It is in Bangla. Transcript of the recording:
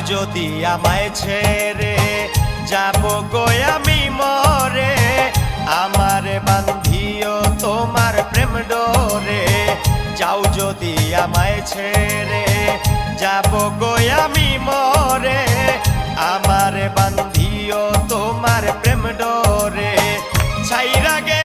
যদি আমায় ছেড়ে যাব গো আমি মরে, আমারে বান্ধিও তোমার প্রেম ডোরে। যাও যদি আমায় ছেড়ে যাব গো আমি মরে, আমারে বান্ধিও তোমার প্রেম ডোরে।